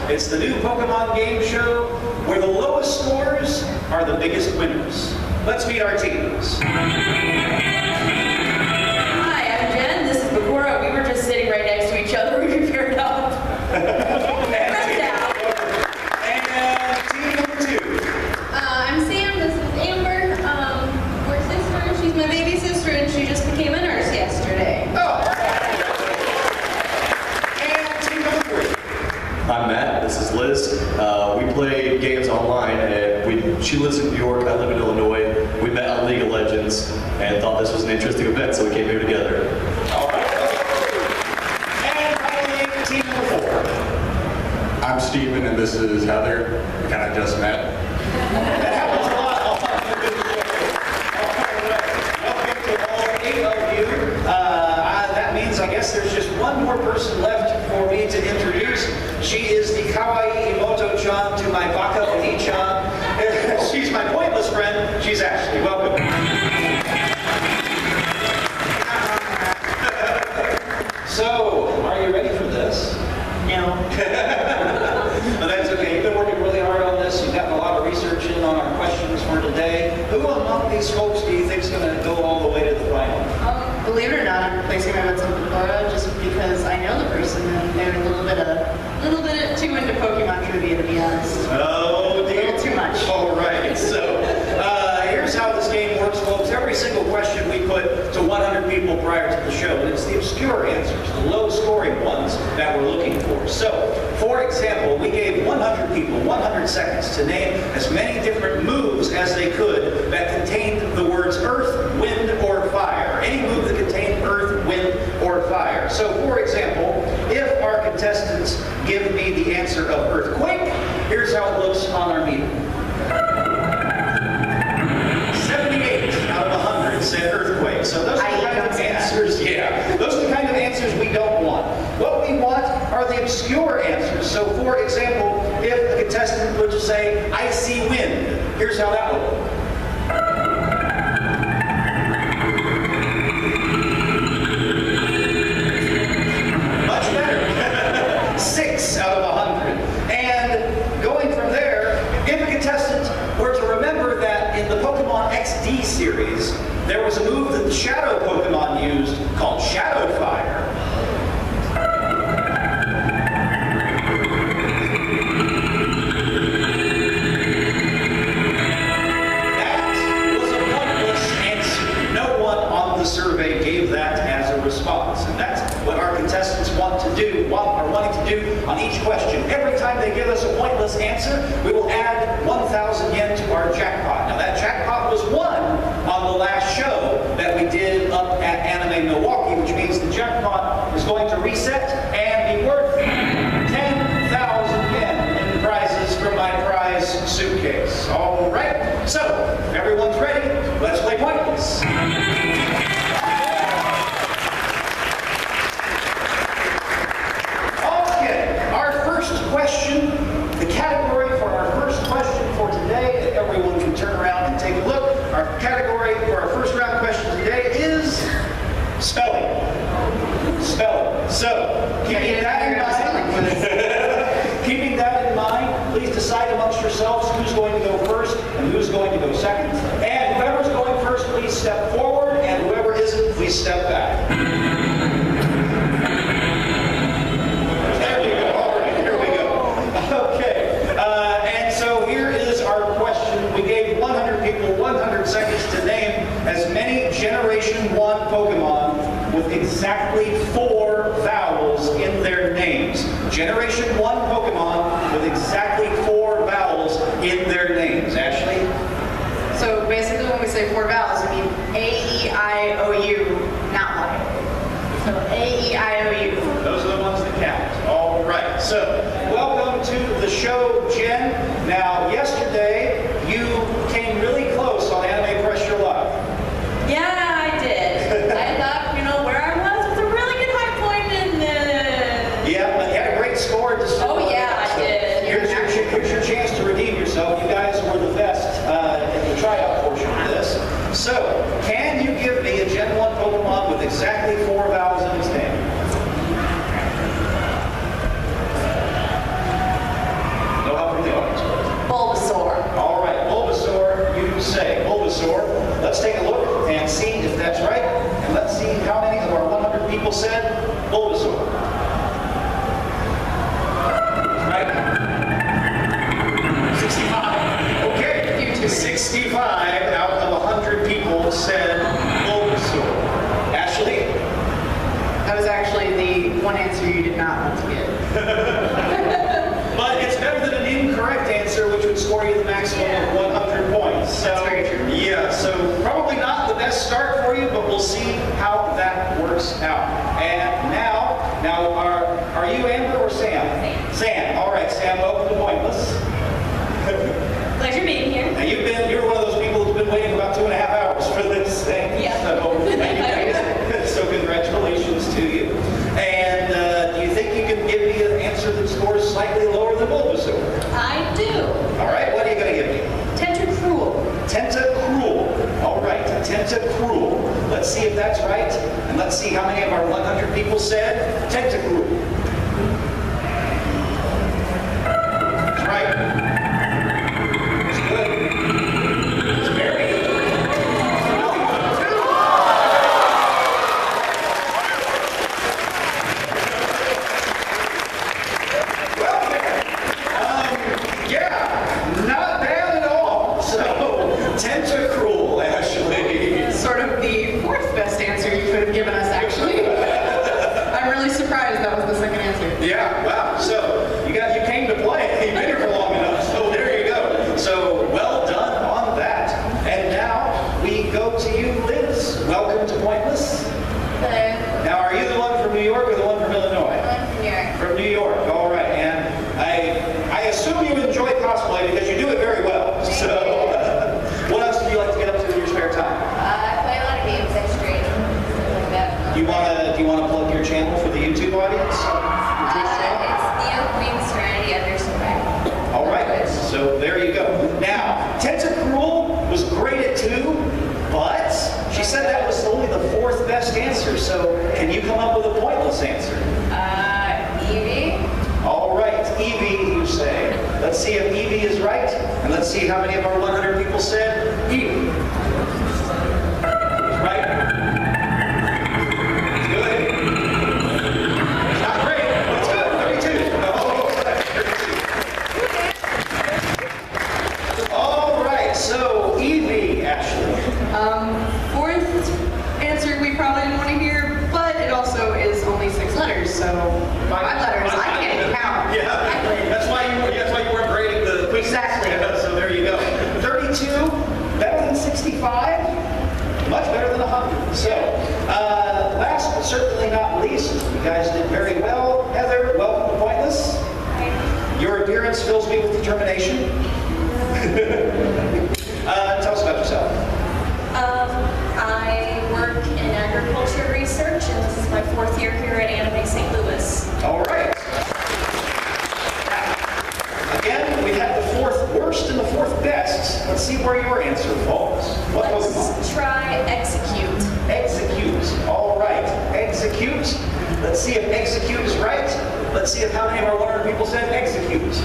It's the new Pokemon game show where the lowest scores are the biggest winners. Let's meet our teams. Hi, I'm Jen. This is Bakura. We were just sitting right next to each other. We paired up. And team number 2. I'm Sam. This is Amber. We're sisters. She's my baby sister, and she just became a nurse yesterday. Oh. And team number 3. I'm Matt, this is Liz. We play games online, and she lives in New York, I live in Illinois. We met on League of Legends and thought this was an interesting event, so we came here together. All right. And finally, team number 4. I'm Steven, and this is Heather. We kind of just met. That happens a lot. Welcome to all 8 of you. That means I guess there's just one more person left for me to introduce. She is the kawaii Imoto-chan to my Baka Oni-chan. She's my pointless friend. She's Ashley. Welcome. So, are you ready for this? No. But that's okay. You've been working really hard on this. You've gotten a lot of research in on our questions for today. Who among these folks do you think is going to go all the way to the final? Believe it or not, I'm replacing my with Bakura just because I know the person and they're a little bit too into Pokemon trivia, to be honest. Oh, dear. A little too much. All right. So, here's how this game works, folks. Every single question we put to 100 people prior to the show, and it's the obscure answers, the low-scoring ones that we're looking for. So, for example, we gave 100 people 100 seconds to name as many different moves as they could that contained the words earth, wind, or fire. Any move that contained earth, wind, or fire. So, for example, if our contestants give me the answer of earthquake, here's how it looks on our meter. 78 out of 100 said earthquake. So those are the kind of answers, those are the kind of answers we don't want. What we want are the obscure answers. So for example, if the contestant were to say, I see wind, here's how that would look. Much better. 6 out of 100. And going from there, if a contestant were to remember that in the Pokemon XD series, there was a move that the Shadow Pokemon used called Shadow Fire. That was a pointless answer. No one on the survey gave that as a response. And that's what our contestants want to do, are wanting to do on each question. Every time they give us a pointless answer, we will add 1,000 yen to our jackpot. Now that jackpot was won on the last show that we did up at Anime Milwaukee, which means the jackpot is going to reset and be worth 10,000 yen in prizes from my prize suitcase. All right, so everyone's ready. Let's play pointless. Question, the category for our first question for today, and everyone can turn around and take a look. Our category for our first round question today is spelling. Spelling. So, keeping that in mind, please decide amongst yourselves who's going to go first and who's going to go second. And whoever's going first, please step forward, and whoever isn't, please step back. We gave 100 people 100 seconds to name as many Generation 1 Pokemon with exactly 4 vowels in their names. Generation 1 Pokemon with exactly 4 vowels in their names. Ashley? So basically when we say 4 vowels, we mean A-E-I-O-U, not Y. So A-E-I-O-U. Those are the ones that count. All right. So welcome to the show, Jen. Now, yesterday, you came really close on Anime Press Your Luck. Yeah, I did. I thought, where I was a really good high point in the... Yeah, but you had a great score to start. Oh, yeah, I did. Here's your chance to redeem yourself. You guys were the best in the tryout portion of this. So, can you give me a Gen 1 Pokemon with exactly 4 vowels in its name? score you the maximum of 100 points. So, That's very true. yeah, so probably not the best start for you, but we'll see how that works out. And now are you Amber or Sam? Sam. All right, Sam, welcome to Pointless. Pleasure being here. Now you're one of those people who's been waiting about 2.5 hours for this thing. Yeah. So congratulations to you. And do you think you can give me an answer that scores slightly lower than Bulbasaur? I do. All right, what are you going to give me? Tentacruel. Tentacruel. All right, Tentacruel. Let's see if that's right, and let's see how many of our 100 people said Tentacruel. That's right. It's good. It's very good. Yeah, not bad at all. So, Tentacruel, actually. Sort of the fourth best answer you could have given us, actually. I'm really surprised that was the second answer. Yeah, wow. So, you came to play. You've been here for long enough. So, there you go. So, well done on that. And now, we go to you, Liz. Welcome to Pointless. Hello. Now, are you the one from New York or the one from Illinois? I'm from New York. From New York, all right. And I assume you enjoy cosplay because you do it very well. So, what else do you like to get up to in your spare time? I play a lot of games. I stream. Stuff like that. Do you wanna plug your channel for the YouTube audience? Your Twitch channel? It's Theo Queen Serenity _ All right. So there you go. Now, Tentacruel was great at 2, but she said that was only the 4th best answer. So can you come up with a pointless answer? Evie. All right, Evie, you say. Let's see if Evie is right, and let's see how many of our 100 people said Evie. Right? It's good. It's not great, but it's good. 32. Oh, right, 32. All right, so Evie, Ashley. Fourth answer we probably didn't want to hear, but it also is only 6 letters, so 5 letters. I can't count. Yeah, that's why you weren't grading the quick. Exactly. Yeah, so there you go. 32, better than 65, much better than 100. So, last but certainly not least, you guys did very well. Heather, welcome to Pointless. Your appearance fills me with determination. Tell us about yourself. I work in agriculture research, and this is my 4th year here at Anime St. Louis. All right. Again, we had the 4th worst and the 4th best. Let's see where your answer falls. What Pokemon? Let's try Execute. Execute. All right. Execute. Let's see if Execute is right. Let's see if how many of our 100 people said Execute.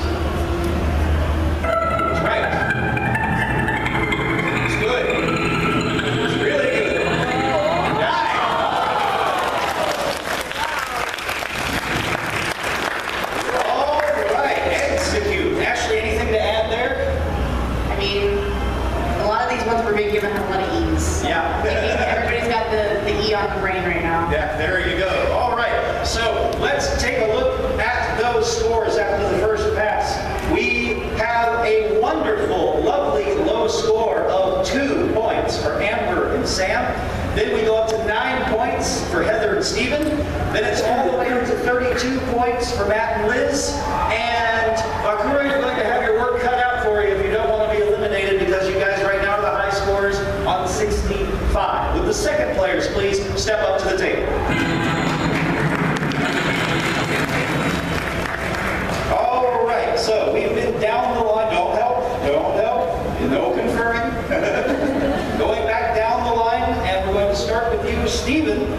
That's right. It's good. It's really good. Nice. All right. Execute. Ashley, anything to add there? I mean, a lot of these ones were being given a lot of E's. Yeah. Everybody's got the E on the brain right now. Yeah, there you go. All right, so let's take a look at those scores after the first pass. We have a wonderful, lovely low score of 2 points for Amber and Sam. Then we go up to 9 points for Heather and Steven. Then it's all the way up to 32 points for Matt and Liz. And Akura, you're going to have your work cut out for you if you don't want to be eliminated, because you guys right now are the high scorers on 65. Would the second players please step up to the table? All right, so we've been down the line. Don't help, no conferring. Going back down the line, and we're going to start with you, Steven.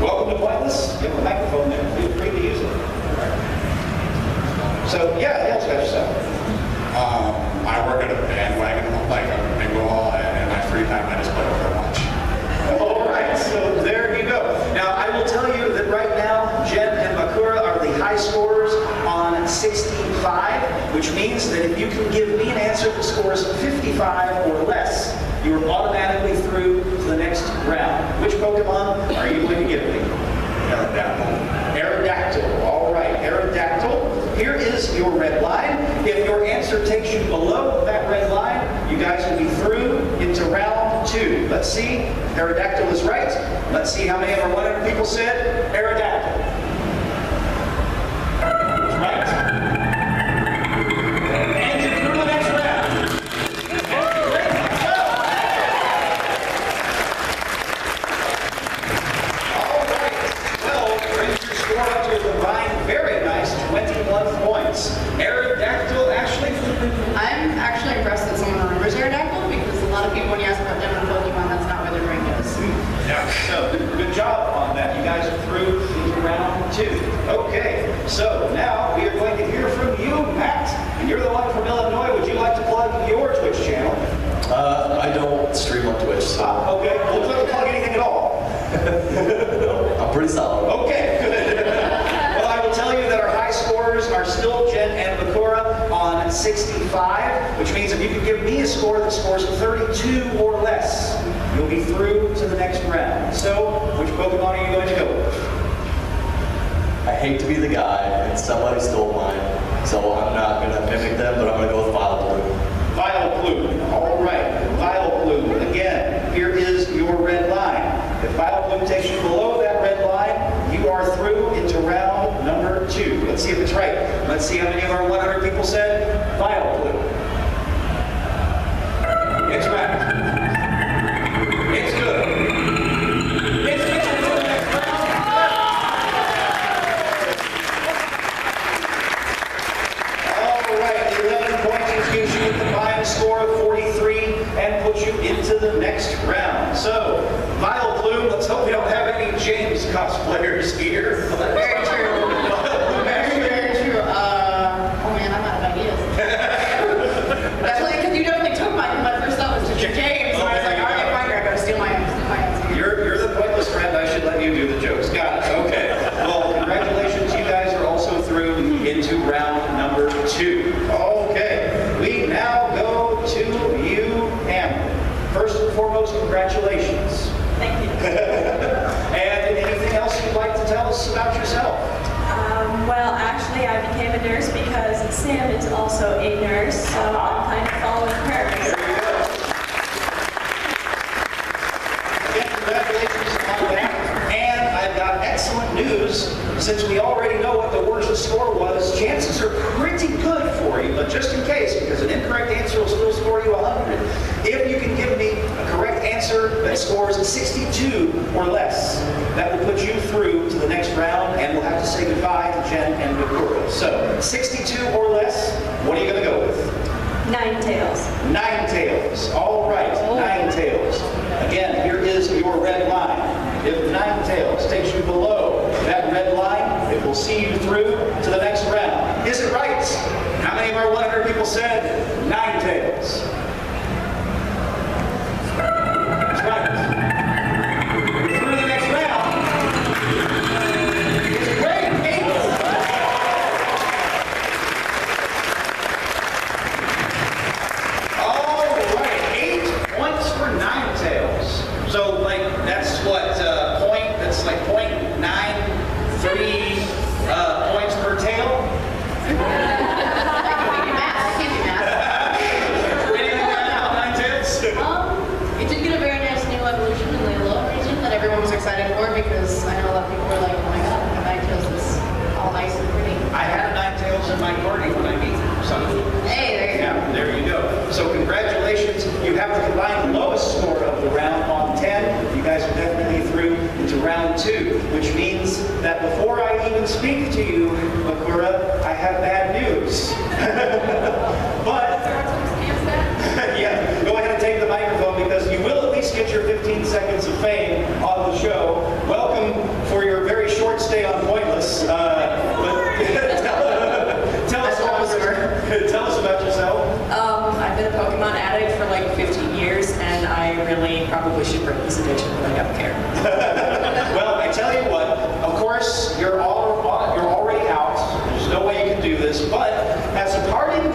Welcome to Pointless. You have a microphone there. Feel free to use it. So, yeah, tell us about yourself. I work at a bandwagon, like a bingo hall, and in my free time I just play Overwatch. All right, so there you go. Now, I will tell you that right now, Jen and Makura are the high scorers on 65, which means that if you can give me an answer that scores 55 or less, you are automatically through to the next round. Which Pokemon are you going to give me? Aerodactyl. Aerodactyl. All right, Aerodactyl. Here is your red line. If your answer takes you below see. Aerodactyl is right. Let's see how many of our 100 people said aerodactyl. Right. And you're through the next round. Great. All right. Well, brings your score up to a combined very nice 21 points. Aerodactyl, Ashley? I'm actually impressed that someone remembers Aerodactyl because a lot of people, when you ask about them in Pokemon, that's not where their brain goes. Yeah. So, good job on that. You guys are through into round 2. Okay, so now we are going to hear from you, Matt. And you're the one from Illinois. Would you like to plug your Twitch channel? I don't stream on Twitch, so Okay, well, don't plug anything at all. I'm pretty solid. Okay, good. Well, I will tell you that our high scorers are still Jen and Bakura on 65, which means if you can give me a score that scores 32 or less, you'll be through to the next round. So, which Pokemon are you going to go with? I hate to be the guy, and somebody stole mine, so I'm not going to mimic them, but I'm going to go with Vileplume. Vileplume. All right, Vileplume. Again, here is your red line. If Vileplume takes you below that red line, you are through into round number 2. Let's see if it's right. Let's see how many of our 100 people said Vileplume. It's right. It's good. It's good for the next round. All right, 11 points, which gives you a combined score of 43 and puts you into the next round. So, Vileplume, let's hope we don't have any James cosplayers here. Very true. Very, very true. Oh man, I'm out of ideas. That's like, because you definitely took my first thought was to James. So I was like, all right, fine, Greggo, steal my answer. You're the pointless friend. I should let you do the jokes. Got it. Okay. Well, congratulations. You guys are also through into round number 2. Okay. We now go to you, Amber. First and foremost, congratulations. Thank you. And anything else you'd like to tell us about yourself? Well, actually, I became a nurse because Sam is also a nurse, so I'm kind of following her. There you go. Again, congratulations on that. And I've got excellent news. Since we already know what the worst score was, chances are pretty good for you, but just in case, because an incorrect answer will still score you 100. If you can give me a correct answer that scores 62 or less, that will put you through to the next round, and we'll have to say goodbye to Jen and Bakura. So, 62 or less, what are you going to go with? Ninetales. Ninetales. All right, Ninetales. Again, here is your red line. If Ninetales takes you below that red line, it will see you through to the next round. Is it right? How many of our 100 people said Ninetales? That's right. We're through to the next round. It's great. All right, 8 points for Ninetales. So, like, that's what, that's like 0.93 points per tail? I can't do math. Anything right now, Ninetales? It did get a very nice new evolution in the lower region that everyone was excited for because I know a lot of people were like, oh my god, my Ninetales is all nice and pretty. I have Ninetales in my party when I meet them, so. Hey, there you go. Yeah, there you go. So congratulations. You have the combined lowest score of the round on 10. You guys are definitely through into round 2, which means that before I even speak to you, Bakura, I have bad news. But, yeah, go ahead and take the microphone because you will at least get your 15 seconds of fame on the show. Welcome for your very short stay on Pointless. Tell us about yourself. I've been a Pokemon addict for like 15 years, and I really probably should break this addiction, but I don't care. Well, I tell you what, of course, you're already out. There's no way you can do this, but as a parting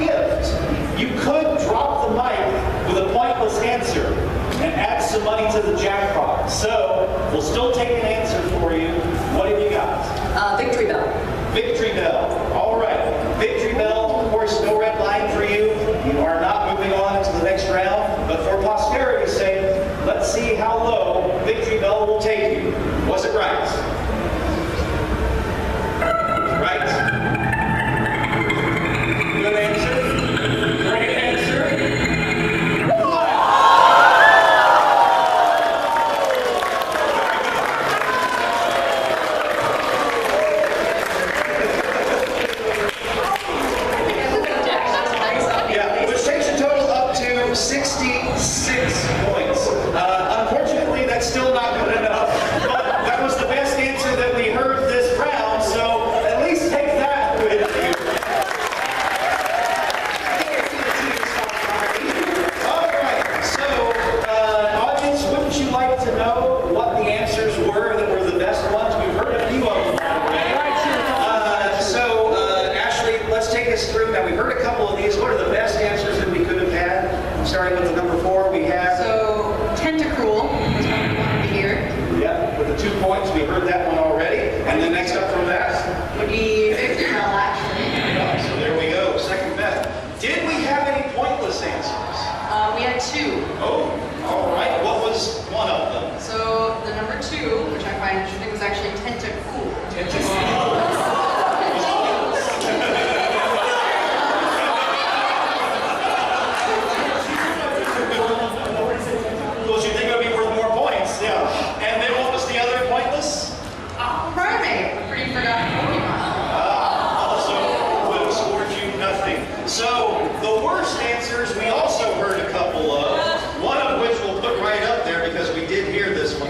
first answers we also heard a couple of, one of which we'll put right up there because we did hear this one.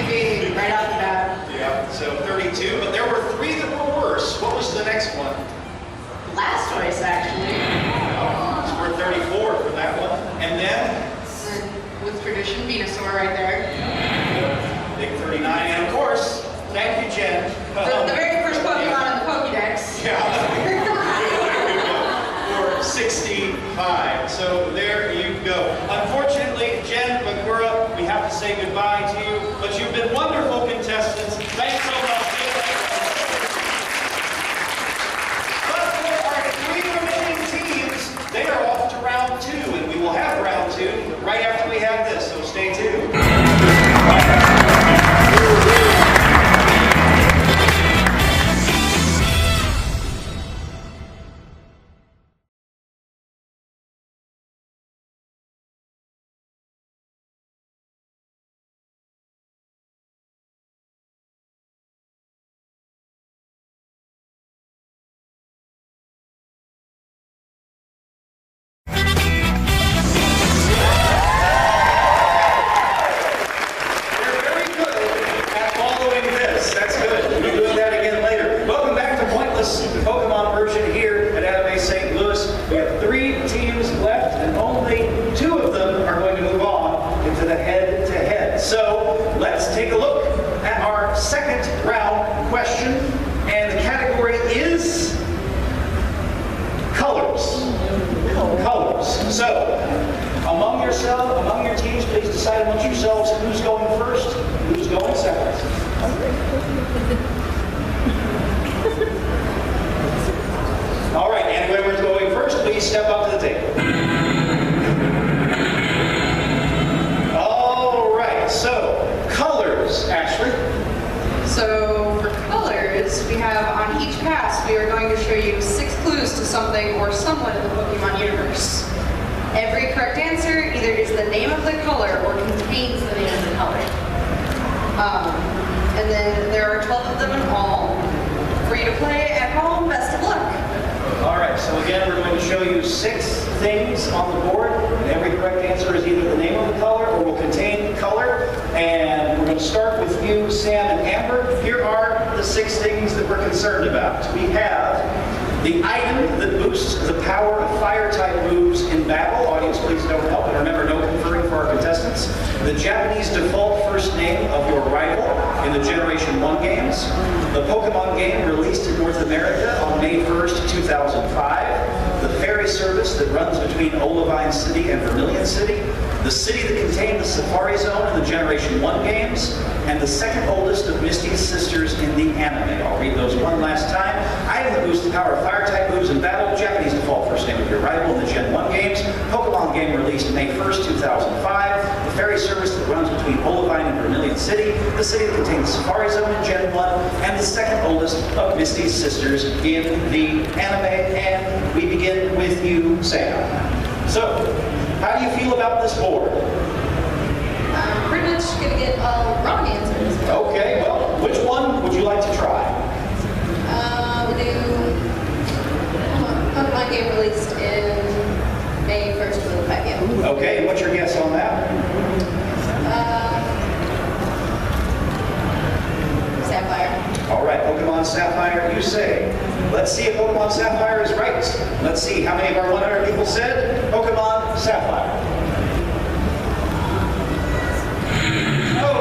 Sleeping right off the bat. Yeah, so 32, but there were 3 that were worse. What was the next one? Blastoise, actually. Scored 34 for that one. And then, With tradition, Venusaur right there. big 39, and of course, thank you, Jen. The very first Pokemon in the Pokédex. Yeah. For 65. So there you go. Unfortunately, Jen, Bakura, we have to say goodbye to you, but you've been wonderful contestants. Thanks so much. But for our 3 remaining teams, they are off to round 2, and we will have round 2 right after we have this, so stay tuned. Pokemon version here at Anime St. Louis. We have 3 teams left, and only 2 of them are going to move on into the head-to-head. So let's take a look at our second round question, and the category is colors. Colors. So among your teams, please decide amongst yourselves who's going first, who's going second. All right, and whoever's going first, please step up to the table. All right, so colors, Ashley. So for colors, we have on each pass, we are going to show you 6 clues to something or someone in the Pokemon universe. Every correct answer either is the name of the color or contains the name of the color. And then there are 12 of them in all. For you to play at home, best of luck. All right, so again, we're going to show you 6 things on the board, and every correct answer is either the name of the color or will contain color. And we're going to start with you, Sam and Amber. Here are the 6 things that we're concerned about. We have the item that boosts the power of fire-type moves in battle. Audience, please don't help. And remember, no conferring for our contestants. The Japanese default first name of your rival in the Generation 1 games. The Pokemon game released in North America on May 1st, 2005. The ferry service that runs between Olivine City and Vermilion City. The city that contained the Safari Zone in the Generation 1 games. And the second oldest of Misty's sisters in the anime. I'll read those one last time. Item that boosts the power of fire-type moves in battle. Japanese default first name of your rival in the Gen 1 games. Pokemon game released May 1st, 2005. The ferry service that runs between Olivine and Vermilion City. The city that contains the Safari Zone in Gen 1. And the second oldest of Misty's sisters in the anime. And we begin with you, Sam. So, how do you feel about this board? I'm pretty much gonna get all wrong answers. Okay, well, which one would you like to try? We'll do Pokemon game released in May 1st, 2005. Yeah. Okay, and what's your guess on that? Sapphire. All right, Pokemon Sapphire, you say. Let's see if Pokemon Sapphire is right. Let's see how many of our 100 people said Pokemon Sapphire. No,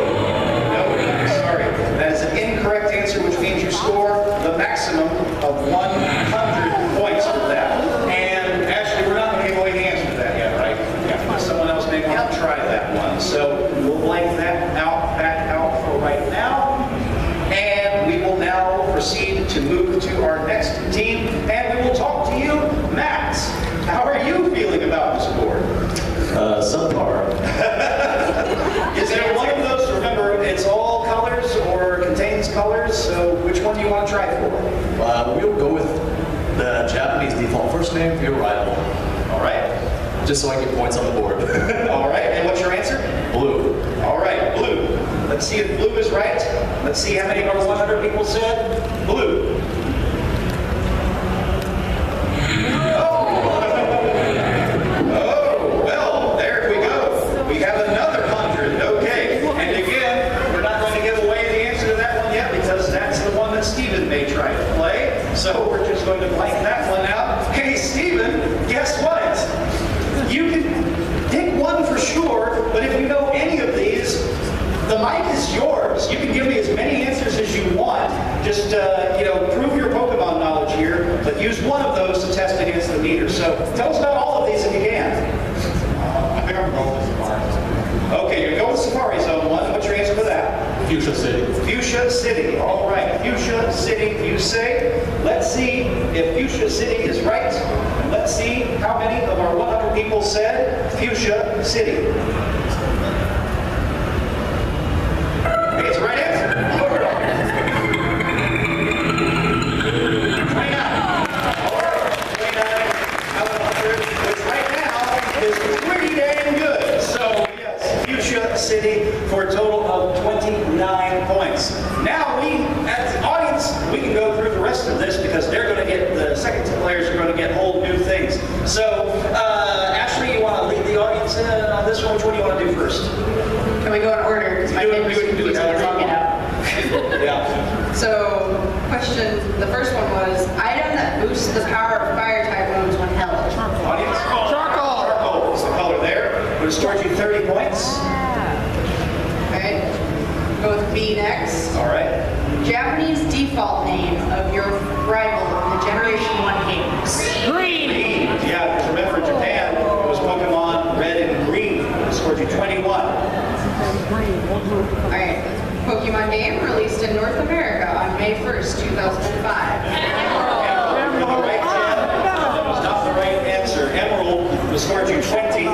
sorry. That is an incorrect answer, which means you score the maximum of 100 points for that. And actually, we're not going to give away the answer to that yet, right? Yeah, someone else may want to try that one. So we'll blank that back out for right now. And we will now proceed to move to our next team. And we will talk to you, Matt. How are you feeling about this board? Subpar. Is there one of those? Remember, it's all colors or contains colors, so which one do you want to try for? We'll go with the Japanese default first name for your rival. All right. Just so I get points on the board. All right, and what's your answer? Blue. All right, blue. Let's see if blue is right. Let's see how many of our 100 people said blue. Oh! So tell us about all of these if you can. I think I'm going with Safari. Okay, you're going with Safari Zone 1. What's your answer for that? Fuchsia City. Fuchsia City. All right, Fuchsia City, you say. Let's see if Fuchsia City is right. And let's see how many of our 100 people said Fuchsia City. Okay, it's the right answer. 29. All right, 29 out of 100, which right now is pretty dang good. So, yes, Fuchsia City for a total of 29 points. Now we, as the audience, we can go through the rest of this because they're going to get, the second two players are going to get whole new things. So, Ashley, you want to lead the audience on this one? Which one do you want to do first? Can we go in order? Because my Do it- family's do it- do it confused as however all you get out. Yeah. So, question, the first one was, item that boosts the power of fire type wounds when held. Audience? Charcoal. Charcoal is the color there. Would have scored you 30 points. Okay. Go with B next. All right. Japanese default name of your rival in the Generation 1 games. Green. Yeah, because remember in Japan, it was Pokemon Red and Green. It scored you 21. Alright, Pokemon game released in North America on May 1st, 2005. Emerald. All right, Jen. That was not the right answer. Emerald was scored you 20.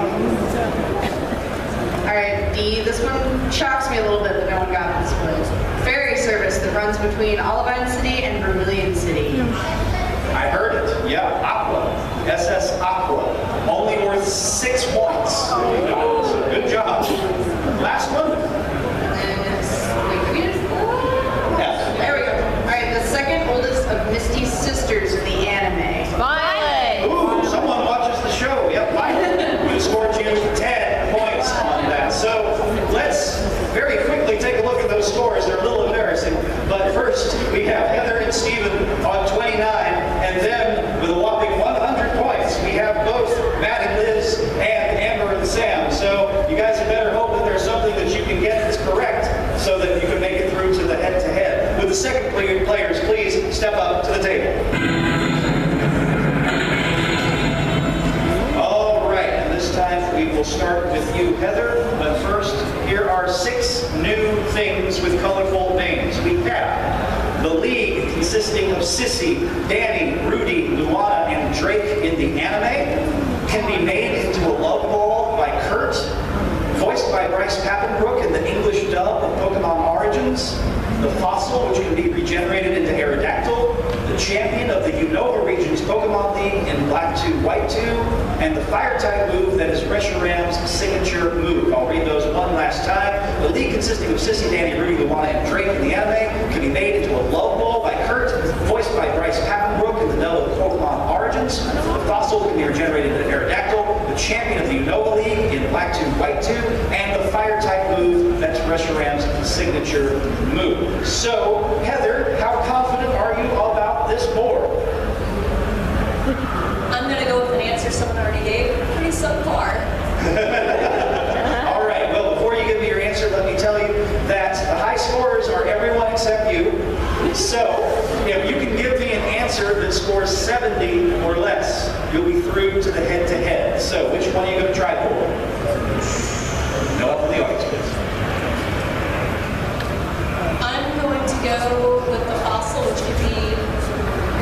Alright, D, this one shocks me a little bit that no one got this one. Ferry service that runs between Olivine City and Vermilion City. I heard it. Yeah, Aqua. SS Aqua. Only worth 6 points. So good job. Last one. And then wait, we just, Yes. there we go. Alright, the second oldest of Misty's sisters of the anime. Ooh, someone watches the show. Yep, Violet. We scored you 10 points on that. So let's very quickly take a look at those scores. They're a little embarrassing. But first, we have Heather and Steven on 29. And then, with a whopping 100 points, we have both Matt and Liz and Amber and Sam. So you guys had better hope that there's something that you can get that's correct so that you can make it through to the head-to-head. With the second players, please step up to the table. All right, and this time we will start with you, Heather. But first, here are 6 new things with colorful names. We have the league consisting of Sissy, Danny, Rudy, Luana, and Drake in the anime can be made into a love ball by Kurt, voiced by Bryce Papenbrook in the English dub of Pokemon Origins, the fossil which can be regenerated into Aerodactyl, the champion of the Unova region's Pokemon League in Black 2, White 2, and the fire-type move that is Reshiram's signature move. I'll read those one last time. The league consisting of Sissy, Danny, Rudy, Luana, and Drake in the anime can be made into a love ball by Kurt, voiced by Bryce Papenbrook in the dub of Pokemon Origins. The fossil can be regenerated into Aerodactyl, the champion of the Unova League in Black 2, White 2, and the fire-type move that's Reshiram's signature move. So, Heather, how confident are you about this board? I'm going to go with an answer someone already gave. Pretty subpar. All right, well, before you give me your answer, let me tell you that the high scorers are everyone except you. So, if you can give me an answer that scores 70 or less, you'll be through to the head-to-head. So, which one are you going to try for? No one from the audience, please. I'm going to go with the fossil, which could be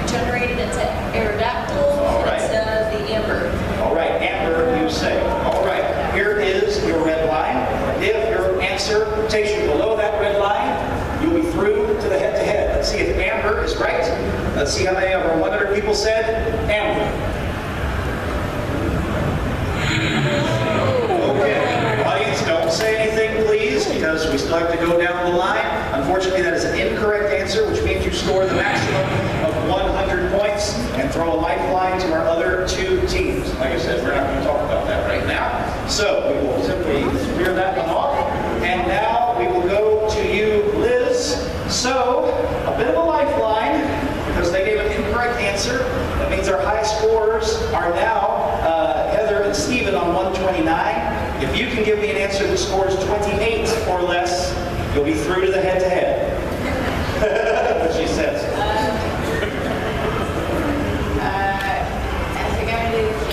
regenerated into Aerodactyl right. instead of the amber. All right, Amber, you say. All right, here is your red line. If your answer takes you below that red line, you'll be through to the head-to-head. Let's see if Amber is right. Let's see how many of our 100 people said Amber. Okay, audience, don't say anything, please, because we still have to go down the line. Unfortunately, that is an incorrect answer, which means you score the maximum of 100 points and throw a lifeline to our other 2 teams. Like I said, we're not going to talk about that right now. So we will simply clear that one off. And now we will go to you, Liz. So, a bit of a lifeline, because they gave an incorrect answer. That means our high scorers are now Heather and Steven on 129. If you can give me an answer that scores 28 or less, you'll be through to the head-to-head. What she says. I think I'm going to do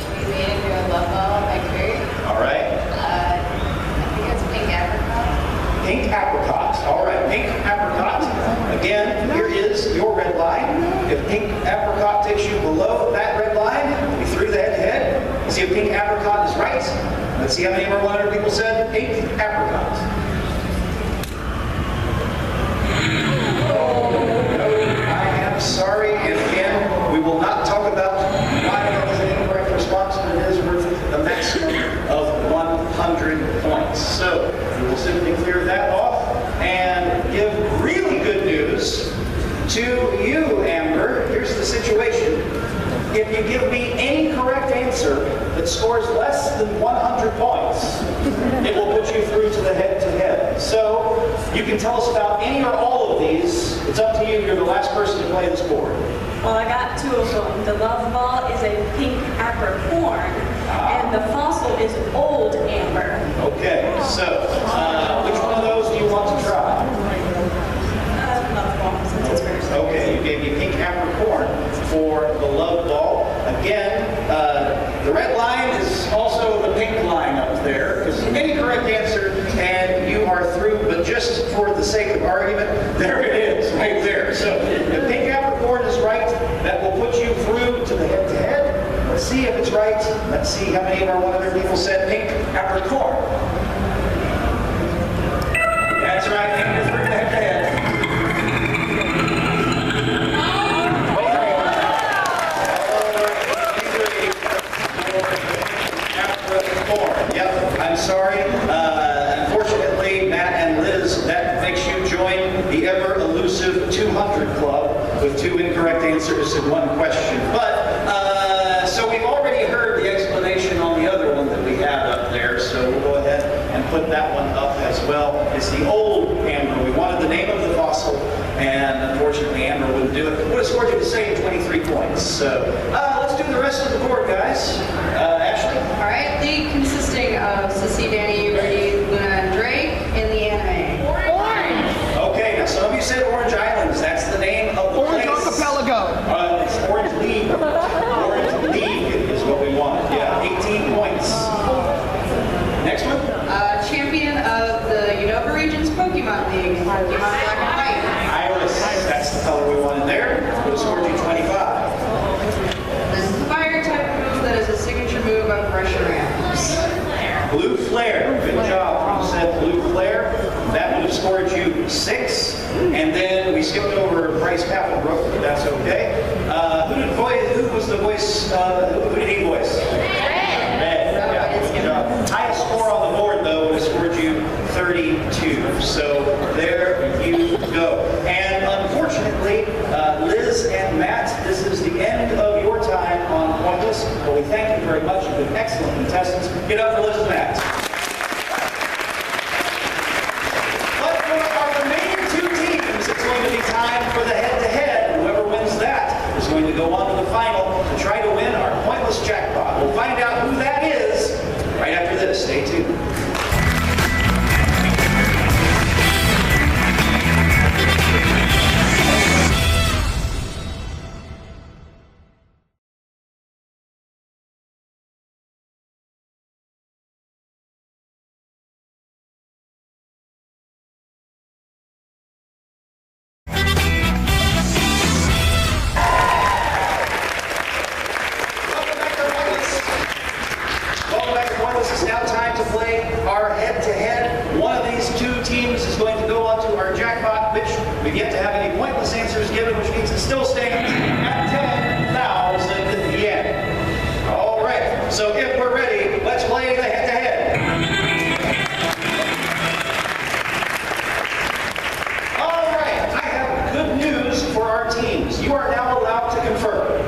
Let's see if pink apricot is right. Let's see how many of our 100 people said pink apricot. I am sorry, and again, we will not talk about why that is an incorrect response, but it is worth the maximum of 100 points. So we will simply clear that off and give really good news to you, Amber. Here's the situation. If you give me any correct answer that scores less than 100 points, it will put you through to the head-to-head. So you can tell us about any or all of these. It's up to you. You're the last person to play this board. Well, I got two of them. The love ball is a pink apricorn, and the fossil is old amber. Okay, so which one of those do you want to try? Love ball, since it's very simple. Okay, you gave me pink apricorn for the love ball. Again, the red line is also the pink line up there, because any correct answer and you are through, but just for the sake of argument, there it is, right there. So if pink apricorn is right, that will put you through to the head-to-head. Let's see if it's right. Let's see how many of our 100 people said pink apricorn. That's right, and you're through the head-to-head. Yep, I'm sorry. Unfortunately, Matt and Liz, that makes you join the ever-elusive 200 Club with 2 incorrect answers and 1 question. But, so we've already heard the explanation on the other one that we had up there, so we'll go ahead and put that one up as well. It's the old amber. We wanted the name of the fossil, and unfortunately, Amber wouldn't do it. Would have scored you the same 23 points. So, let's do the rest of the board, guys. Ashley? All right, league consisting of Sissy, Danny, Rudy, Luna, and Drake in the anime. Orange. Okay, now some of you said Orange Islands. That's the name of the Orange place. Archipelago. It's Orange League. Orange League is what we want. Yeah, 18 points. Next one. Champion of the Unova Region's Pokemon League. Pokemon Black and White. Iris. That's the color we wanted there. Would have scored you 25. This is the fire type move that is a signature move on pressure ramps. Blue Flare. Good job. You said Blue Flare. That would have scored you 6. And then we skipped over Bryce Pappelbrook, but that's okay. Who was the voice? Who did he voice? Red. Yeah, good job. Highest score on the board, though, would have scored you 32. So there you go. And unfortunately, Liz and Matt, this is the end of your time on Pointless. But we thank you very much. You've been excellent contestants. Get up for Liz and Matt. But for our remaining 2 teams, it's going to be time for the head-to-head. Whoever wins that is going to go on to the final to try to win our Pointless Jackpot. We'll find out who that is right after this. Stay tuned. Welcome back to Pointless. It's now time to play our head-to-head. One of these 2 teams is going to go on to our jackpot, which we've yet to have any pointless answers given, which means it still stands at 10,000 yen. All right, so if we're ready, let's play the head-to-head. All right, I have good news for our teams. You are now allowed to confer.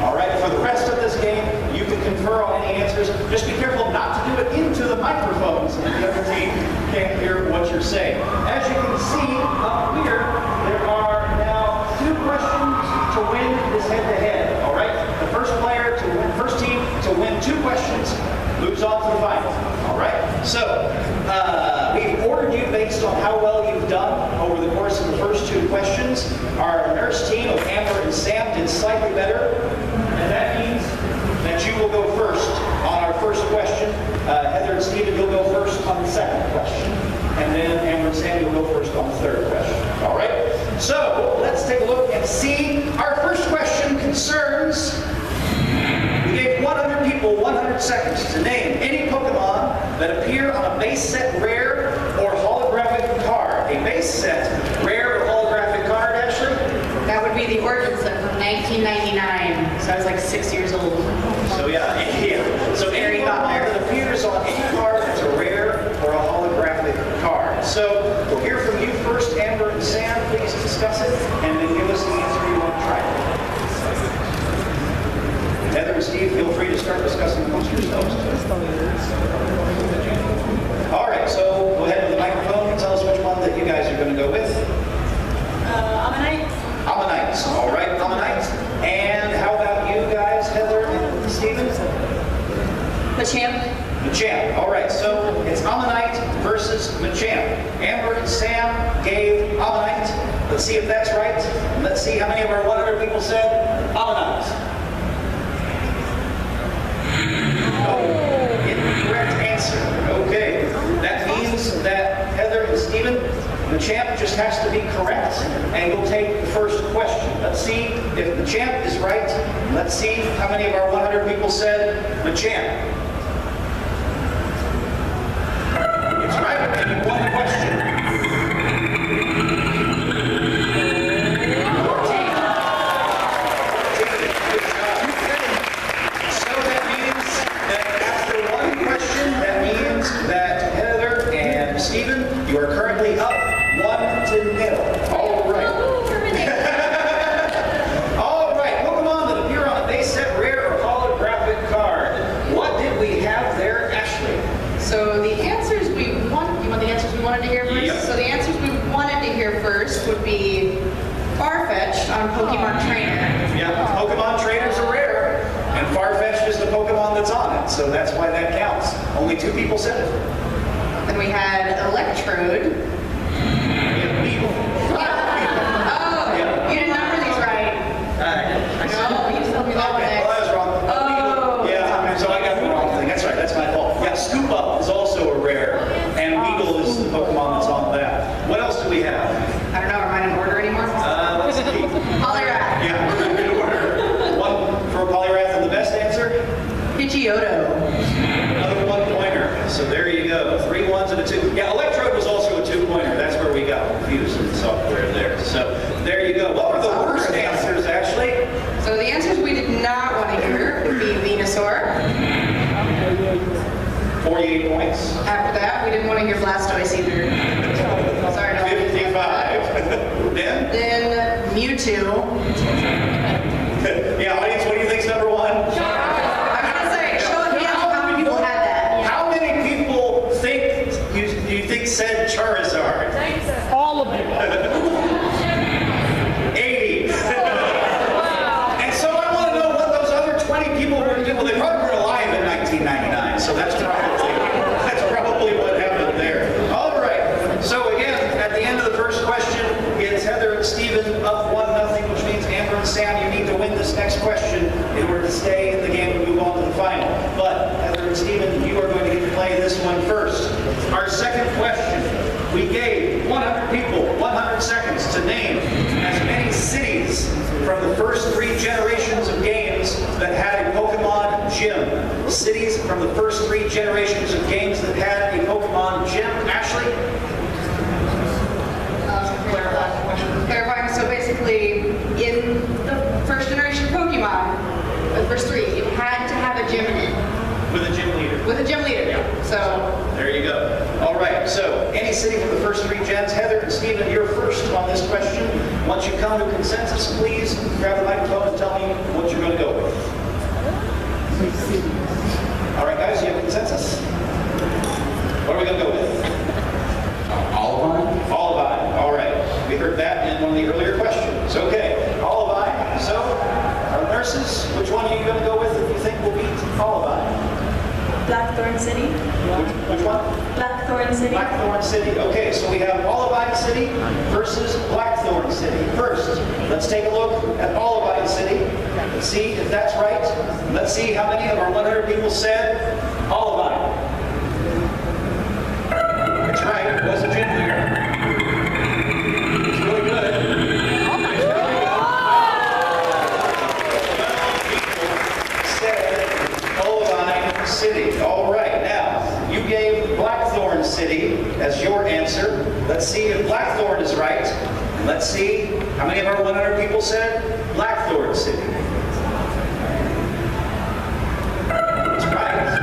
All right, for the rest of this game, you can confer on any answers. Just be careful not to do it into the microphones so the other team can't hear what you're saying. As you can see up here, there are now 2 questions to win this head-to-head. All right, the first team to win 2 questions moves on to the final. All right, so we've ordered you based on how well you've done over the course of the first 2 questions. Our nurse team of Amber and Sam did slightly better, and that means that you will go first on our first question. Heather and Stephen, you'll go first on the second question. And then Amber and Sam, you'll go first on the third question. All right? So let's take a look and see. Our first question concerns, we gave 100 people 100 100 seconds to name any Pokemon that appear on a base set rare or holographic card. A base set rare or holographic card, Ashley? That would be the origin set from 1999. So I was like 6 years old. So yeah. So any Pokemon that appears on any card that's a rare or a holographic card. So we'll hear from you first, Amber and Sam. Please discuss it, and then give us the answer you want to try. Heather and Steve, feel free to start discussing amongst yourselves. All right, so go ahead with the microphone and tell us which one that you guys are going to go with. Ammonite. Ammonites. All right, Ammonites. And how about you guys, Heather and Steven? Machamp. Machamp. All right, so it's Ammonite versus Machamp. Amber and Sam gave Ammonite. Let's see if that's right. Let's see how many of our 100 people said Ammonite. Incorrect answer. Okay. That means that Heather and Steven, Machamp just has to be correct, and we'll take the first question. Let's see if Machamp is right. Let's see how many of our 100 people said Machamp. It's right, and you won the question. You are currently up 1-0. All right. All right. Pokemon that appear on a base set rare or holographic card. What did we have there, Ashley? So the answers we want, you want the answers we wanted to hear first? Yep. So the answers we wanted to hear first would be Farfetch'd on Pokemon Trainer. Yeah, Pokemon Trainers are rare, and Farfetch'd is the Pokemon that's on it, so that's why that counts. Only 2 people said it. Then we had Electrode. Oh, you didn't number these right. No, you told me that one Okay, next. well, I was wrong. Oh. Yeah, so I got the wrong thing. That's right, that's my fault. Yeah, Scoop Up is also a rare, and Weedle is the Pokemon that's on that. What else do we have? I don't know, am I in order anymore? Let's see. Poliwrath. Yeah, we're in order. One for Poliwrath, and the best answer? Pidgeotto. Another 1-pointer. So there you go. 3 1s and a 2. Yeah, Electrode was also a 2-pointer. That's where we got confused in the software there. So there you go. What were the worst answers, Ashley? So the answers we did not want to hear would be Venusaur. 48 points. After that, we didn't want to hear Blastoise either. Sorry, no. 55. Then Mewtwo. Yeah, audience, what do you think's number 1? I was gonna say, show of hands how many people had that. How many people think you think said Charizard? All of them. 80. And so I want to know what those other 20 people were doing. Well, they probably weren't alive in 1999, so that's probably what happened there. All right. So again, at the end of the first question, it's Heather and Steven up 1-0, which means Amber and Sam, you need to win this next question in order to stay in the game and move on to the final. But Heather and Steven, you are going to get to play this one first. Our second question, we gave 100 people 100 seconds to name as many cities from the first 3 generations of games that had a Pokemon gym. Cities from the first 3 generations of games that had a Pokemon gym. Ashley? Clarifying, so basically, in the first generation of Pokemon, the first 3, you had to have a gym in it. With a gym leader. With a gym leader. So, There you go. All right, so any city from the first 3 gens. Heather and Steven, you're first on this question. Once you come to consensus, please grab the microphone and tell me what you're going to go with. All right, guys, you have consensus? What are we going to go with? Olivine? Olivine. All right. We heard that in one of the earlier questions. Okay, Olivine. So, our nurses, which one are you going to go with if you think will beat Olivine? Blackthorn City. Which one? Blackthorn City. Blackthorn City. Okay, so we have Olivine City versus Blackthorn City. First, let's take a look at Olivine City. Let's see if that's right. Let's see how many of our 100 people said Olivine. That's right. It was a gym leader. It's really good. People said Olivine City. All right, now, you gave Blackthorn City as your answer. Let's see if Blackthorn is right. Let's see how many of our 100 people said Blackthorn City. That's right.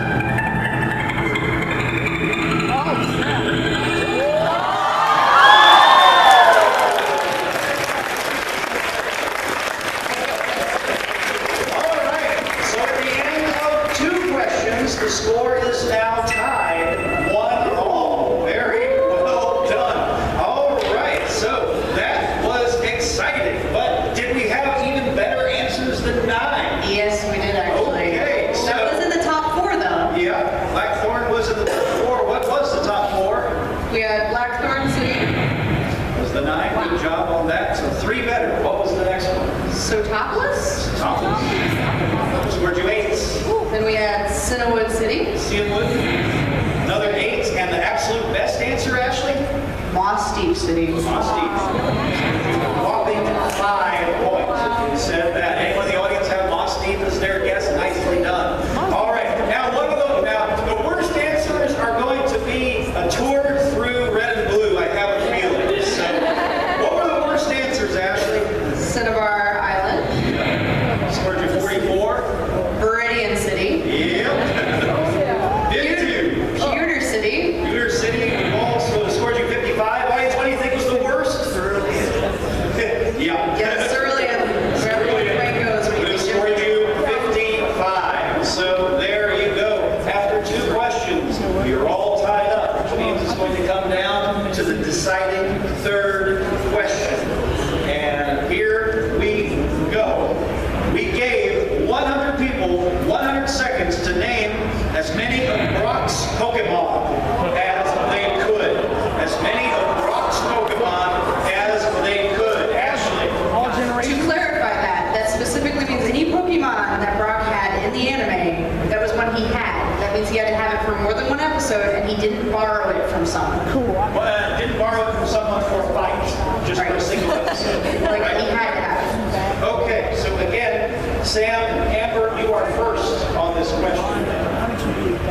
All right, so at the end of 2 questions, the score is now tied 1-1. Very well done. All right, so that was exciting. But did we have even better answers than 9? Yes, we did actually. Okay, so That was in the top 4 though. yeah, Blackthorn was in the top 4. What was the top 4? We had Blackthorn City, Was the 9. Good job on that. So 3 better. What was the next one? Sotopolis. Thomas. Scored you 8. Then we had Cinnawood City, Seawood. Another 8. And the absolute best answer, Ashley? Moss Deep City. Whopping 5 points. If you said that. Anyone in the audience have Moss Deep as their guess? Nicely done. All right. Now, the worst answers are going to be a tour through red and blue. I have a feeling. So, what were the worst answers, Ashley? Cinnabar Island, Scored you 44. Viridian City, Yep. 52. Pewter City, Pewter City also scored you 55. Audience, what do you think was the worst? Yeah. yes, Cerulean, wherever the way goes. Would have scored you 55. So there you go. After 2 questions, you're all tied up, which means it's going to come down to the deciding 3rd question. And here we go. We gave 100 people 100 seconds to name as many of Brock's Pokemon as they could. As many of Brock's Pokemon as they could. Ashley. To clarify that specifically means any Pokemon that Brock had in the anime, that was one he had. That means he had to have it for more than 1 episode, and he didn't borrow it from someone. Well, didn't borrow it from someone for a fight, just for a single episode. Like, he had to have it. Okay, so again, Sam and Amber, you are first on this question.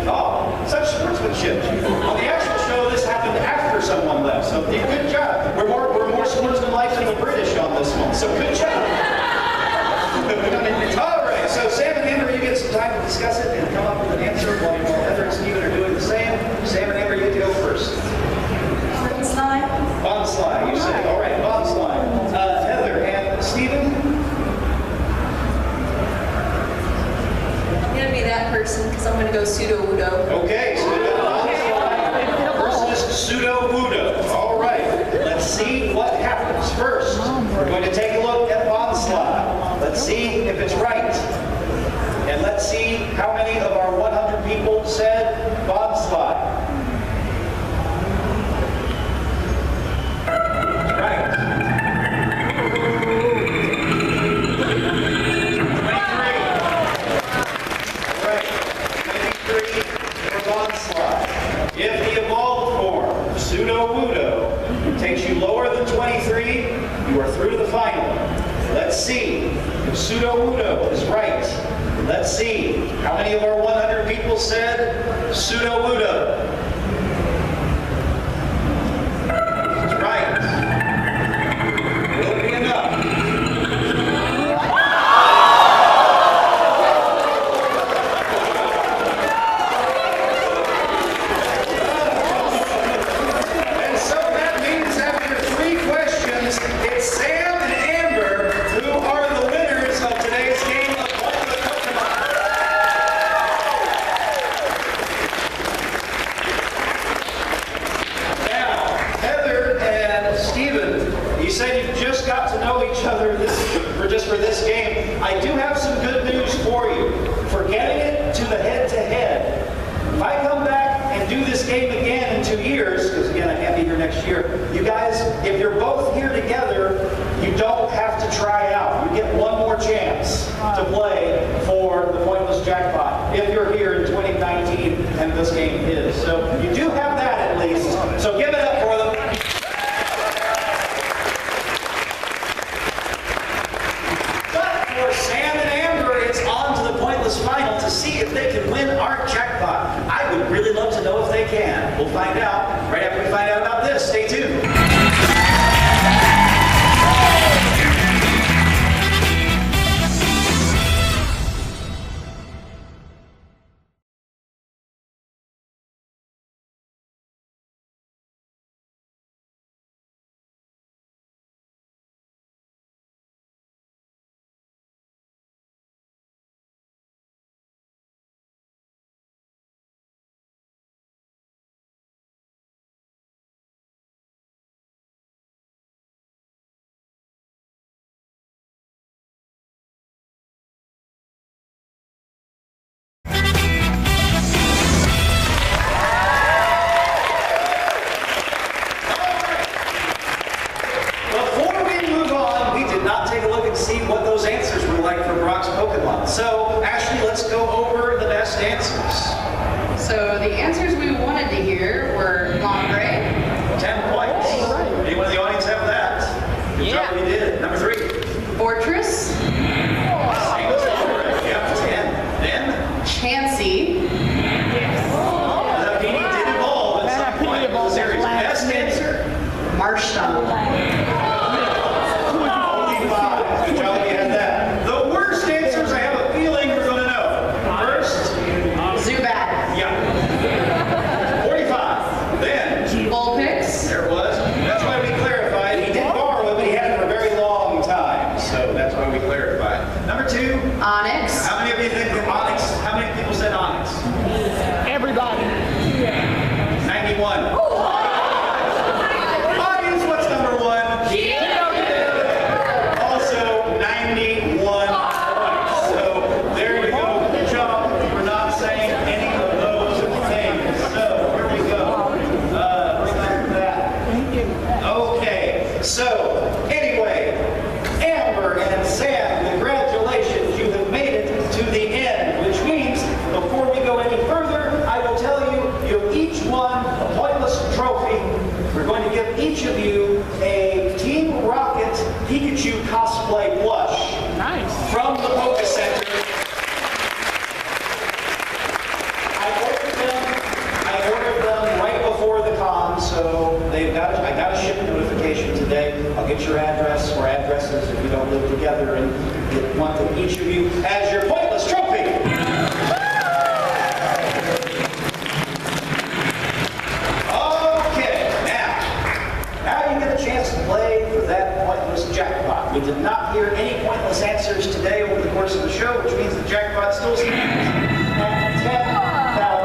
Oh, such sportsmanship. On the actual show, this happened after someone left, so good job. We're more sportsmanlike than the British on this one, so good job. All right, so Sam and Amber, you get some time to discuss it and come up with an answer while Heather and Stephen are doing the same. Sam and Amber, you get to go first. Bonsly, you say. All right, Bonsly. Heather and Stephen. I'm gonna be that person because I'm gonna go pseudo-wudo. Okay, so we got Bonsly versus pseudo-wudo. All right, let's see what happens. First, we're going to take a look at Bonsly. Let's see if it's right. And let's see how many of our 100 people said Bonsly. Right. 23. All right. 23 for Bonsly. If the evolved form, Pseudo-Wudo, takes you lower than 23, you are through to the final. Let's see if Pseudo-Wudo is right. Let's see how many of our 100 people said Pseudo-Wudo. That's right. Will it be enough? And so that means after 3 questions, it's Sam and Amber who are the winners of today's game of What the Pokemon. Now, Heather and Stephen, you said you just got to know each other for this game. I do have some good news for you. For getting it to the head-to-head, if I come back and do this game again in 2 years, because again, I can't be here next year, you guys, if you're both here together, you don't have to try out. You get one more chance to play for the Pointless Jackpot if you're here in 2019 and this game is. So you do have that at least. So give it up for them. But for Sam and Amber, it's on to the Pointless Final to see if they can win our Jackpot. We'll find out right after we find out about this. Stay tuned. Before we move on, we did not take a look and see what those answers were like for Brock's Pokemon. So, Ashley, let's go over the best answers. So the answers we wanted to hear were Monterey, 10 points. Anyone in the audience have that? Good job, you did. Number 3. Fortress, Yeah, 10. Then, Chansey, the PD did evolve at some point in the series. Best answer, Marshall, only 5. Good job, you had that. The worst answers, I have a feeling we're going to know. First, Zubat, yeah. 45. Then, Vulpix, there it was. That's why we clarified. He did borrow it, but he had it for a very long time. So that's why we clarified. Number 2, Onyx, how many of you think that Onyx, how many people said Onyx? Everybody. 91. Audience, what's number 1? Also 91 points. So there you go. Good job for not saying any of those things. So here we go. Bring up that. Okay. So anyway, Amber and Sam, congratulations. You have made it to the end, which means before we go any further, I will tell you, you have each won a pointless trophy. We're going to give each of you a Team Rocket Pikachu cosplay plush Nice. from the Poke Center. I ordered them right before the con, so I got a shipment notification today. I'll get your address or addresses if you don't live together and get one to each of you as your pointless trophy. Okay, now you get a chance to play for that pointless jackpot. We did not hear any pointless answers today over the course of the show, which means the jackpot still stands at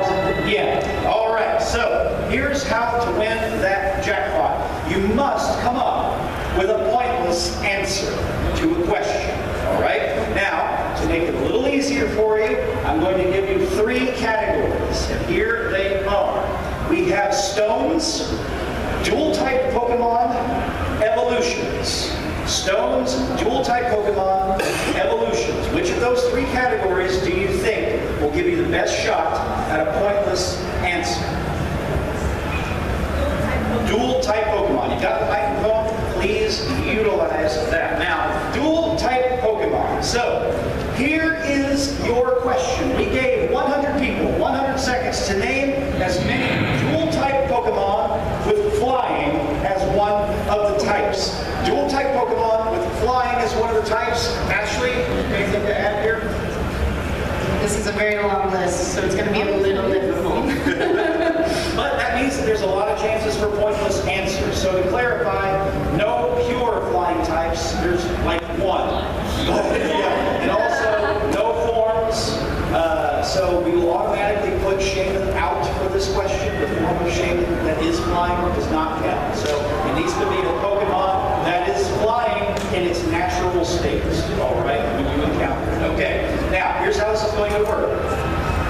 10,000 yen. All right, so here's how to win that jackpot. You must come up with a pointless answer to a question. All right? Now, to make it a little easier for you, I'm going to give you 3 categories, and here they are. We have stones, dual-type Pokemon, evolutions. Stones, dual-type Pokemon, evolutions. Which of those 3 categories do you think will give you the best shot at a pointless answer? Dual-type Pokemon. You got the microphone? Please utilize that. Now, dual-type Pokemon. So, here is your question. We gave 100 people 100 seconds to name as many dual-type Pokemon with flying as one of the types. Dual-type Pokemon with flying as one of the types. Ashley, anything to add here? This is a very long list, so it's going to be a little difficult. But that means that there's a lot of chances for pointless answers. So to clarify, no pure flying types. There's like 1. Yeah. And also no forms. So we will automatically put Shaman out for this question. The form of Shaman that is flying does not count. So it needs to be a Pokemon that is flying in its natural state. All right, when you encounter it. Okay. Now, here's how this is going to work.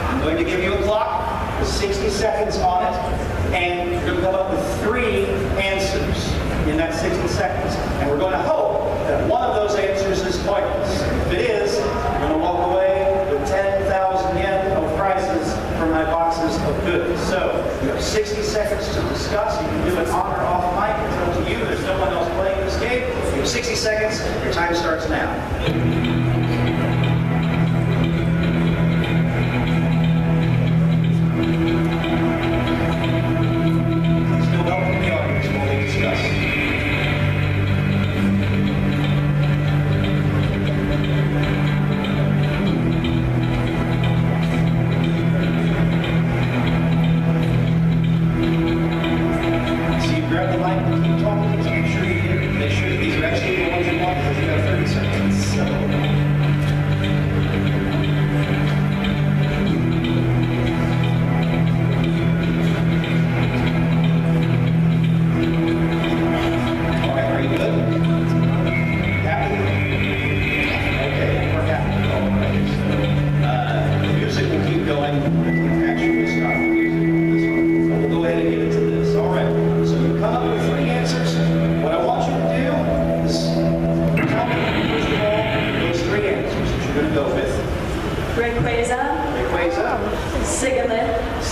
I'm going to give you a clock with 60 seconds on it, and you're going to come up with 3 answers in that 60 seconds. And we're going to hope that one of those answers is pointless. If it is, you're going to walk away with 10,000 yen of prizes from my boxes of goods. So you have 60 seconds to discuss. You can do it on or off mic. It's up to you. There's no one else playing this game. You have 60 seconds. Your time starts now.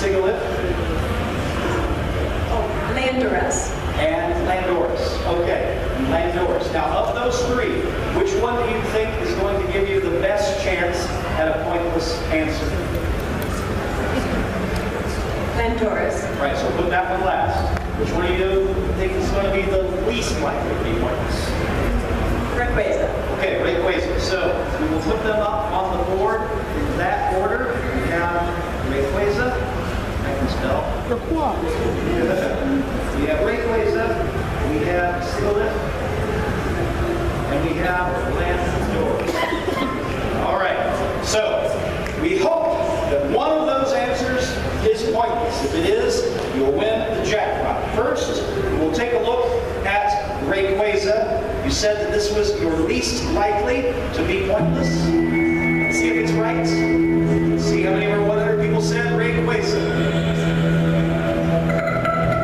Sigilith, Landorus. and Landorus. Okay, Landorus. Now, of those three, which one do you think is going to give you the best chance at a pointless answer? Landorus. Right, so put that one last. Which one do you think is going to be the least likely to be pointless? Rayquaza. Okay, Rayquaza. So we will put them up on the board in that order. We have Rayquaza. I can spell. We have Rayquaza. We have Sigilith. And we have Landorus. All right. So we hope that one of those answers is pointless. If it is, you'll win the jackpot. First, we'll take a look at Rayquaza. You said that this was your least likely to be pointless. Let's see if it's right. Let's see how many or what other people said Rayquaza.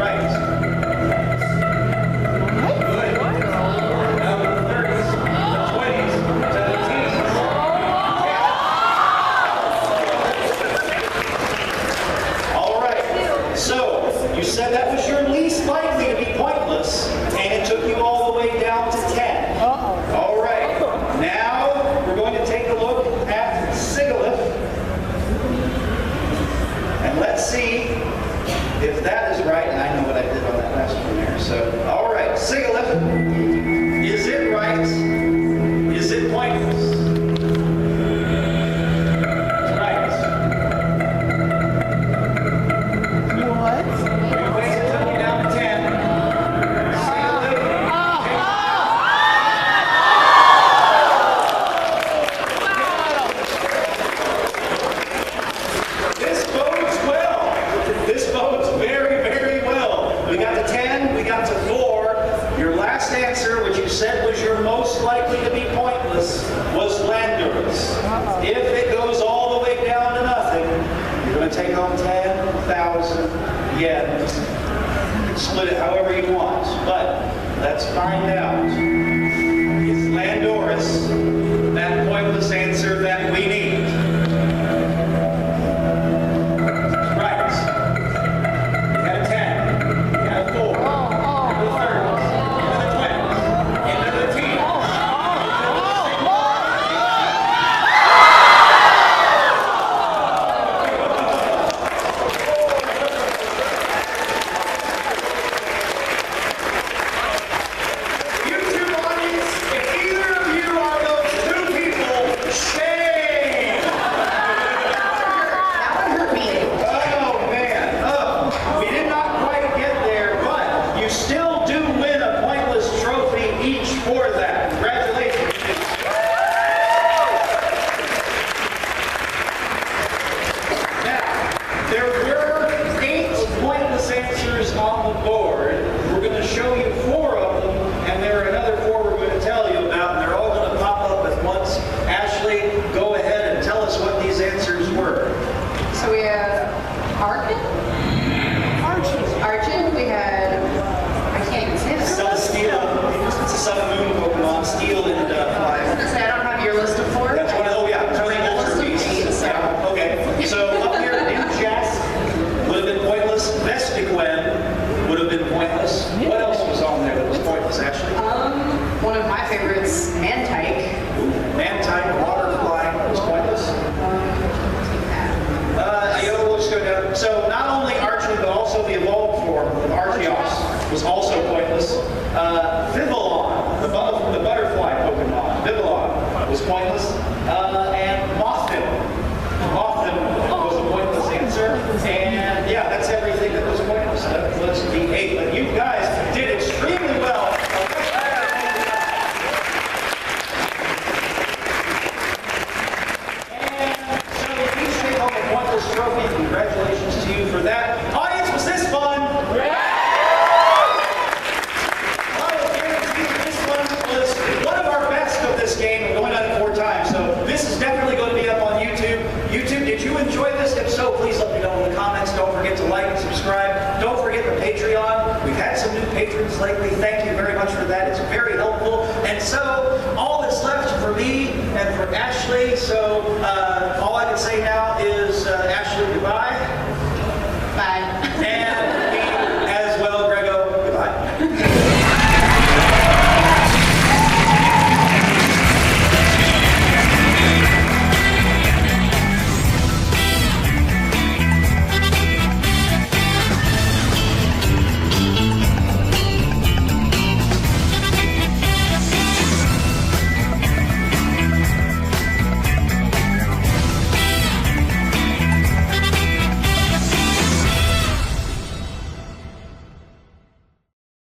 Right. Good. Now the 30s, the 20s, to the teens. All right. So you said that was your least likely to be pointless, and it took you all the way down to 10. All right. Now we're going to take a look at Sigilith, and let's see if that is right. And I know what I did on that last one there. So, all right, Sigilith, is it right? Is it pointless? It's right. Rayquaza took you down to 10. Sigilith, this bodes well. This bodes very, very well. We got to 10, we got to 4. Your last answer, which you said was your most likely to be pointless, was Landorus. If it goes all the way down to nothing, you're going to take home 10,000 yen. Split it however you want. But let's find out. Is Landorus that pointless answer that we need? Right. You got a 10. You got a 4. Into the 30s. Into the 20s. Into the teens. YouTube audience, if either of you are those two people, shame! That one hurt me. Oh man, oh, we did not quite get there, but you still do win a pointless trophy each for that. Congratulations. Now, there were 8 pointless answers on the board. We're going to show you 4 of them, and there are another 4 we're going to tell you about, and they're all going to pop up at once. Ashley, go ahead and tell us what these answers were. So we had Archon. Archon. We had, I can't even say this. Celesteela, it's a Sun and Moon Pokemon, Steel and Fly. I was gonna say, I don't have your list of 4. That's one of, oh yeah, Turning I have a Ultra list of 8, Beasts. so. Yeah, okay. So up here, Ninjask would have been pointless. Vestiquen would have been pointless. What else was on there that was pointless, actually? One of my favorites, Mantike. Mantine, Waterfly was pointless. We'll just go down. So not only Archon, but also the evolved form of Archeos was also pointless. Vivillon, the butterfly Pokemon, Vivillon was pointless. And Mothim. Mothim was a pointless answer. And yeah, that's everything that was pointless. That was the 8. But you guys did extremely well. Trophy. Congratulations to you for that. Audience, was this fun? Yeah! I will guarantee that this one was one of our best of this game. We're going on it 4 times, so this is definitely going to be up on YouTube. YouTube, did you enjoy this? If so, please let me know in the comments. Don't forget to like and subscribe. Don't forget the Patreon. We've had some new patrons lately. Thank you very much for that. It's very helpful. And so,